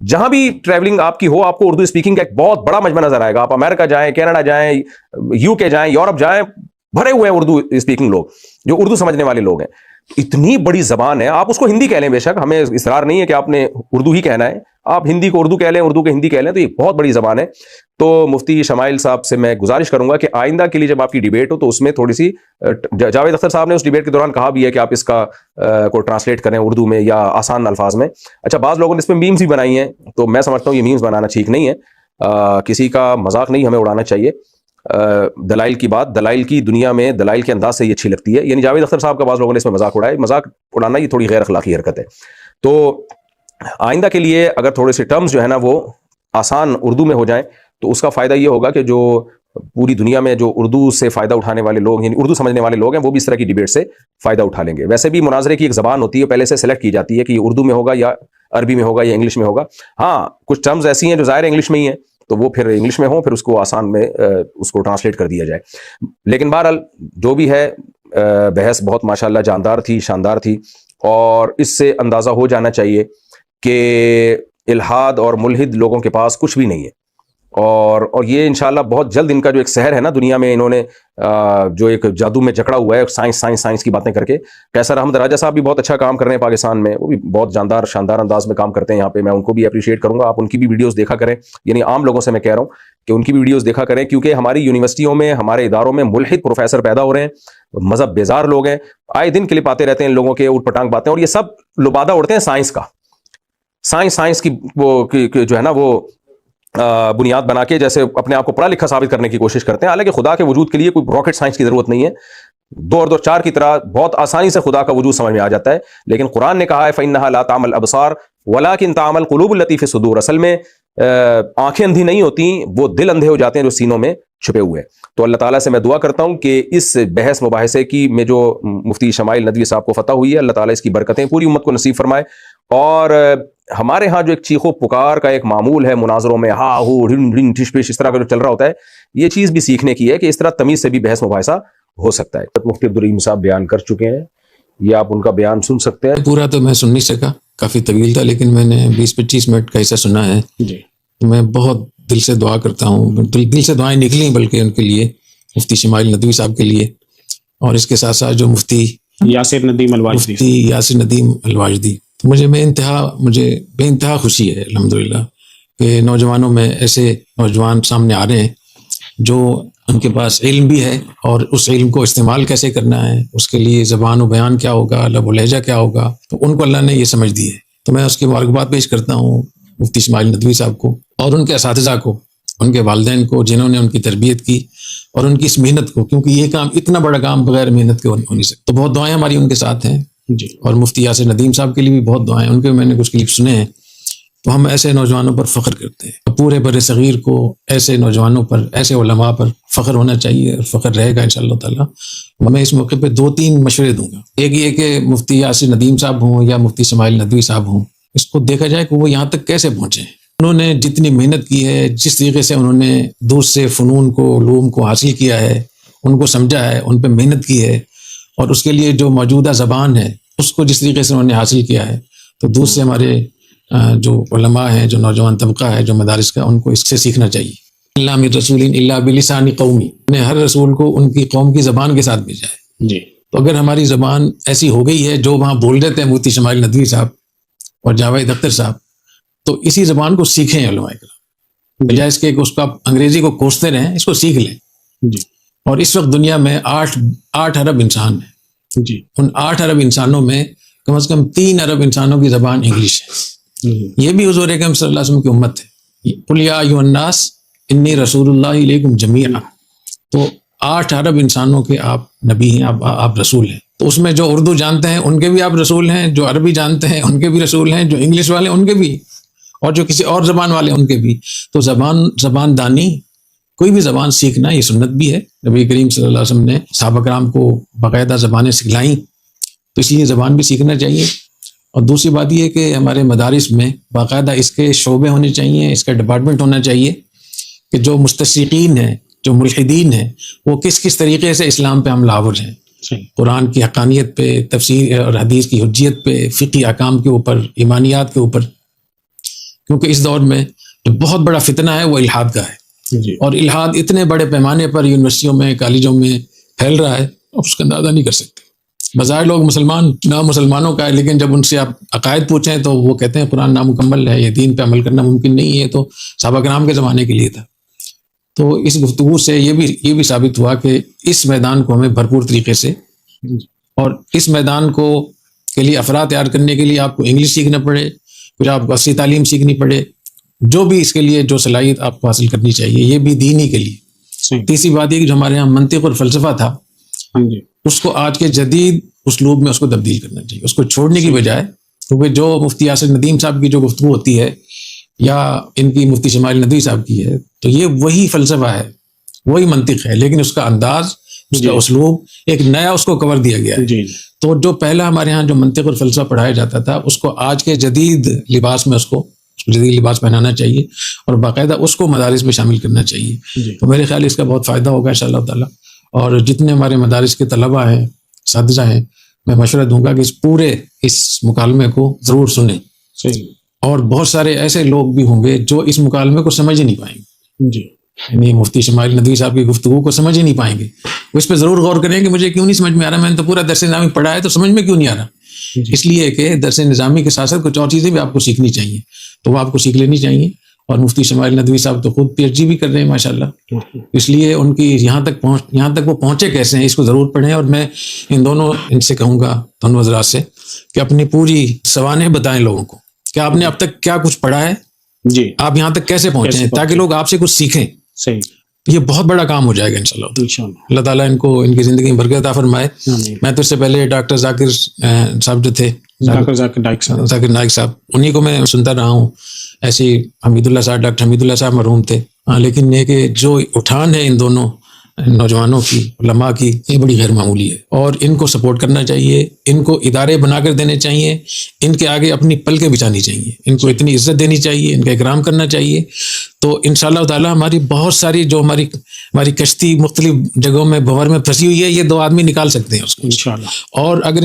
جہاں بھی ٹریولنگ آپ کی ہو آپ کو اردو اسپیکنگ کا ایک بہت بڑا مجمع نظر آئے گا. آپ امریکہ جائیں, کینیڈا جائیں, یو کے جائیں, یورپ جائیں, بھرے ہوئے ہیں اردو اسپیکنگ لوگ جو اردو سمجھنے والے لوگ ہیں. اتنی بڑی زبان ہے, آپ اس کو ہندی کہہ لیں, بے شک ہمیں اصرار نہیں ہے کہ آپ نے اردو ہی کہنا ہے, آپ ہندی کو اردو کہہ لیں, اردو کو ہندی کہہ لیں, تو یہ بہت بڑی زبان ہے. تو مفتی شمائل صاحب سے میں گزارش کروں گا کہ آئندہ کے لیے جب آپ کی ڈیبیٹ ہو تو اس میں تھوڑی سی, جاوید اختر صاحب نے اس ڈیبیٹ کے دوران کہا بھی ہے کہ آپ اس کا کو ٹرانسلیٹ کریں اردو میں یا آسان الفاظ میں. اچھا, بعض لوگوں نے اس میں میمز بھی بنائی ہیں, تو میں سمجھتا ہوں یہ میمز بنانا ٹھیک نہیں ہے, کسی کا مذاق نہیں ہمیں اڑانا چاہیے. دلائل کی بات, دلائل کی دنیا میں دلائل کے انداز سے یہ اچھی لگتی ہے. یعنی جاوید اختر صاحب کا بعض لوگوں نے اس میں مذاق اڑایا, مذاق اڑانا یہ تھوڑی غیر اخلاقی حرکت ہے. تو آئندہ کے لیے اگر تھوڑے سے ٹرمز جو ہے نا وہ آسان اردو میں ہو جائیں تو اس کا فائدہ یہ ہوگا کہ جو پوری دنیا میں جو اردو سے فائدہ اٹھانے والے لوگ, یعنی اردو سمجھنے والے لوگ ہیں, وہ بھی اس طرح کی ڈیبیٹ سے فائدہ اٹھا لیں گے. ویسے بھی مناظرے کی ایک زبان ہوتی ہے, پہلے سے سلیکٹ کی جاتی ہے کہ یہ اردو میں ہوگا یا عربی میں ہوگا یا انگلش میں ہوگا. ہاں, کچھ ٹرمز ایسی ہیں جو ظاہر انگلش میں ہی ہیں, تو وہ پھر انگلش میں ہوں, پھر اس کو آسان میں اس کو ٹرانسلیٹ کر دیا جائے. لیکن بہرحال جو بھی ہے, بحث بہت ماشاءاللہ جاندار تھی, شاندار تھی, اور اس سے اندازہ ہو جانا چاہیے کہ الحاد اور ملحد لوگوں کے پاس کچھ بھی نہیں ہے. اور یہ انشاءاللہ بہت جلد ان کا جو ایک سحر ہے نا دنیا میں, انہوں نے جو ایک جادو میں جکڑا ہوا ہے سائنس کی باتیں کر کے. قیصر احمد راجہ صاحب بھی بہت اچھا کام کر رہے ہیں پاکستان میں, وہ بھی بہت جاندار شاندار انداز میں کام کرتے ہیں یہاں پہ. میں ان کو بھی اپریشیٹ کروں گا, آپ ان کی بھی ویڈیوز دیکھا کریں. یعنی عام لوگوں سے میں کہہ رہا ہوں کہ ان کی بھی ویڈیوز دیکھا کریں, کیونکہ ہماری یونیورسٹیوں میں, ہمارے اداروں میں ملحد پروفیسر پیدا ہو رہے ہیں, مذہب بیزار لوگ ہیں, آئے دن کلپ آتے رہتے ہیں لوگوں کے اوٹ پٹانگ باتیں, اور یہ سب لبادہ اڑتے ہیں سائنس کا. سائنس کی وہ جو ہے نا وہ بنیاد بنا کے جیسے اپنے آپ کو پڑھا لکھا ثابت کرنے کی کوشش کرتے ہیں. حالانکہ خدا کے وجود کے لیے کوئی راکٹ سائنس کی ضرورت نہیں ہے, 2 اور 2 4 کی طرح بہت آسانی سے خدا کا وجود سمجھ میں آ جاتا ہے. لیکن قرآن نے کہا ہے فَإِنَّهَا لَا تَعْمَى الْأَبْصَارُ وَلَكِنْ تَعْمَى الْقُلُوبُ الَّتِي فِي الصُّدُورِ. اصل میں آنکھیں اندھی نہیں ہوتی, وہ دل اندھے ہو جاتے ہیں جو سینوں میں چھپے ہوئے ہیں. تو اللہ تعالیٰ سے میں دعا کرتا ہوں کہ اس بحث مباحثے کی میں جو مفتی شمائل ندوی صاحب کو فتح ہوئی ہے, اللہ تعالیٰ اس کی برکتیں پوری امت کو نصیب فرمائے. اور ہمارے ہاں جو ایک چیخ و پکار کا ایک معمول ہے مناظروں میں, ہا ہو رن رن ٹھش پش, اس طرح کا جو چل رہا ہوتا ہے, یہ چیز بھی سیکھنے کی ہے کہ اس طرح تمیز سے بھی بحث مباحثہ ہو سکتا ہے. مفتی عبدالرحیم صاحب بیان کر چکے ہیں, یہ آپ ان کا بیان سن سکتے ہیں. پورا تو میں سن نہیں سکا, کافی طویل تھا, لیکن میں نے 20-25 منٹ کا حصہ سنا ہے. جی, میں بہت دل سے دعا کرتا ہوں, دل سے دعائیں نکلیں بلکہ ان کے لیے, مفتی شمائل ندوی صاحب کے لیے, اور اس کے ساتھ ساتھ جو مفتی یاسر ندیم الواجدی, مفتی یاسر ندیم الواجدی. تو مجھے بے انتہا خوشی ہے الحمدللہ کہ نوجوانوں میں ایسے نوجوان سامنے آ رہے ہیں جو ان کے پاس علم بھی ہے, اور اس علم کو استعمال کیسے کرنا ہے, اس کے لیے زبان و بیان کیا ہوگا, لب و لہجہ کیا ہوگا, تو ان کو اللہ نے یہ سمجھ دی ہے. تو میں اس کی مبارکباد پیش کرتا ہوں مفتی شمائل ندوی صاحب کو اور ان کے اساتذہ کو, ان کے والدین کو جنہوں نے ان کی تربیت کی, اور ان کی اس محنت کو, کیونکہ یہ کام اتنا بڑا کام بغیر محنت کے ہو نہیں سکتا. تو بہت دعائیں ہماری ان کے ساتھ ہیں. جی, اور مفتی یاسر ندیم صاحب کے لیے بھی بہت دعائیں, ان کے میں نے کچھ کلپ سنے ہیں. تو ہم ایسے نوجوانوں پر فخر کرتے ہیں, پورے بر صغیر کو ایسے نوجوانوں پر, ایسے علماء پر فخر ہونا چاہیے, اور فخر رہے گا انشاءاللہ تعالیٰ. میں اس موقع پہ 2-3 مشورے دوں گا. ایک یہ کہ مفتی یاسر ندیم صاحب ہوں یا مفتی شمائل ندوی صاحب ہوں, اس کو دیکھا جائے کہ وہ یہاں تک کیسے پہنچے. انہوں نے جتنی محنت کی ہے, جس طریقے سے انہوں نے دور سے فنون کو, علوم کو حاصل کیا ہے, ان کو سمجھا ہے, ان پہ محنت کی ہے, اور اس کے لیے جو موجودہ زبان ہے اس کو جس طریقے سے انہوں نے حاصل کیا ہے, تو دور سے ہمارے جو علماء ہیں, جو نوجوان طبقہ ہے, جو مدارس کا, ان کو اس سے سیکھنا چاہیے. اللہ من رسول الا بلسان قومی, نے ہر رسول کو ان کی قوم کی زبان کے ساتھ بھیجا ہے. جی, تو اگر ہماری زبان ایسی ہو گئی ہے جو وہاں بول رہے تھے مفتی شمائل ندوی صاحب اور جاوید اختر صاحب, تو اسی زبان کو سیکھیں علماء کرام, بجائے اس کے کہ اس کو آپ انگریزی کو کوستے رہیں, اس کو سیکھ لیں. جی, اور اس وقت دنیا میں 8 ارب انسان ہیں. جی, ان 8 ارب انسانوں میں کم از کم 3 ارب انسانوں کی زبان انگلش ہے. یہ بھی حضور اکرم صلی اللہ علیہ وسلم کی امت ہے. قل یا ایھا الناس انی رسول اللہ الیکم جمیعا. تو 8 ارب انسانوں کے آپ نبی ہیں, آپ رسول ہیں. تو اس میں جو اردو جانتے ہیں ان کے بھی آپ رسول ہیں, جو عربی جانتے ہیں ان کے بھی رسول ہیں, جو انگلش والے ان کے بھی, اور جو کسی اور زبان والے ان کے بھی. تو زبان دانی, کوئی بھی زبان سیکھنا یہ سنت بھی ہے. نبی کریم صلی اللہ علیہ وسلم نے صحابہ کرام کو باقاعدہ زبانیں سکھلائیں, تو اس لیے زبان بھی سیکھنا چاہیے. اور دوسری بات یہ کہ ہمارے مدارس میں باقاعدہ اس کے شعبے ہونے چاہیے, اس کا ڈپارٹمنٹ ہونا چاہیے کہ جو مستشرقین ہیں, جو ملحدین ہیں, وہ کس کس طریقے سے اسلام پہ حملہ آور ہیں, قرآن کی حقانیت پہ, تفسیر اور حدیث کی حجیت پہ, فقہی احکام کے اوپر, ایمانیات کے اوپر, کیونکہ اس دور میں جو بہت بڑا فتنہ ہے وہ الحاد کا ہے، جی اور الحاد اتنے بڑے پیمانے پر یونیورسٹیوں میں کالجوں میں پھیل رہا ہے، آپ اس کا اندازہ نہیں کر سکتے۔ بظاہر لوگ مسلمان نام مسلمانوں کا ہے، لیکن جب ان سے آپ عقائد پوچھیں تو وہ کہتے ہیں قرآن نامکمل ہے، یہ دین پہ عمل کرنا ممکن نہیں ہے، تو صحابہ کرام کے زمانے کے لیے تھا۔ تو اس گفتگو سے یہ بھی ثابت ہوا کہ اس میدان کو ہمیں بھرپور طریقے سے، اور اس میدان کو کے لیے افراد تیار کرنے کے لیے آپ کو انگلش سیکھنا پڑے، پھر آپ کو عصری تعلیم سیکھنی پڑے، جو بھی اس کے لیے جو صلاحیت آپ کو حاصل کرنی چاہیے، یہ بھی دینی کے لیے۔ صحیح۔ تیسری بات یہ کہ جو ہمارے یہاں منطق اور فلسفہ تھا، جی اس کو آج کے جدید اسلوب میں اس کو تبدیل کرنا چاہیے، اس کو چھوڑنے کی بجائے، کیونکہ جو مفتی یاسر ندیم صاحب کی جو گفتگو ہوتی ہے یا ان کی مفتی شمائل ندوی صاحب کی ہے، تو یہ وہی فلسفہ ہے، وہی منطق ہے، لیکن اس کا انداز، اس کا اسلوب ایک نیا اس کو کور دیا گیا ہے۔ جی تو جو پہلا ہمارے ہاں جو منطق اور فلسفہ پڑھایا جاتا تھا، اس کو آج کے جدید لباس میں اس کو جدید لباس پہنانا چاہیے، اور باقاعدہ اس کو مدارس میں شامل کرنا چاہیے۔ جی تو میرے خیال اس کا بہت فائدہ ہوگا انشاءاللہ تعالیٰ۔ اور جتنے ہمارے مدارس کے طلباء ہیں، اساتذہ ہیں، میں مشورہ دوں گا کہ اس مکالمے کو ضرور سنیں، صحیح۔ اور بہت سارے ایسے لوگ بھی ہوں گے جو اس مکالمے کو سمجھ ہی نہیں پائیں گے، جی یعنی مفتی شمائل ندوی صاحب کی گفتگو کو سمجھ ہی نہیں پائیں گے، وہ اس پہ ضرور غور کریں کہ مجھے کیوں نہیں سمجھ میں آ رہا، میں نے تو پورا درس نظامی پڑھا ہے تو سمجھ میں کیوں نہیں آ رہا۔ اس لیے کہ درس نظامی کے ساتھ ساتھ کچھ اور چیزیں بھی آپ کو سیکھنی چاہیے، تو وہ آپ کو سیکھ لینی چاہیے۔ اور مفتی شمائل ندوی صاحب تو خود پی ایچ ڈی بھی کر رہے ہیں ماشاءاللہ، اس لیے ان کی یہاں تک وہ پہنچے کیسے ہیں، اس کو ضرور پڑھیں۔ اور میں ان سے کہوں گا، دونوں حضرات سے، کہ اپنی پوری سوانح بتائیں لوگوں کو کہ آپ نے اب تک کیا کچھ پڑھا ہے، جی آپ یہاں تک کیسے پہنچے ہیں، تاکہ لوگ آپ سے کچھ سیکھیں۔ صحیح یہ بہت بڑا کام ہو جائے گا انشاءاللہ۔ انشاءاللہ۔ اللہ تعالیٰ ان کو ان کی زندگی میں برکت عطا فرمائے۔ آمین۔ میں تو اس سے پہلے ڈاکٹر ذاکر صاحب جو تھے، ذاکر نائک صاحب۔ ذاکر نائک صاحب، انہی کو میں سنتا رہا ہوں۔ ایسے ہی حمید اللہ صاحب، ڈاکٹر حمید اللہ صاحب مرحوم تھے، لیکن یہ کہ جو اٹھان ہے ان دونوں نوجوانوں کی، علماء کی، یہ بڑی غیر معمولی ہے، اور ان کو سپورٹ کرنا چاہیے، ان کو ادارے بنا کر دینے چاہیے، ان کے آگے اپنی پلکیں بچھانی چاہیے، ان کو اتنی عزت دینی چاہیے، ان کا اکرام کرنا چاہیے۔ تو انشاءاللہ تعالیٰ ہماری بہت ساری جو ہماری کشتی مختلف جگہوں میں بھنور میں پھنسی ہوئی ہے، یہ دو آدمی نکال سکتے ہیں اس کو، انشاءاللہ۔ اور اگر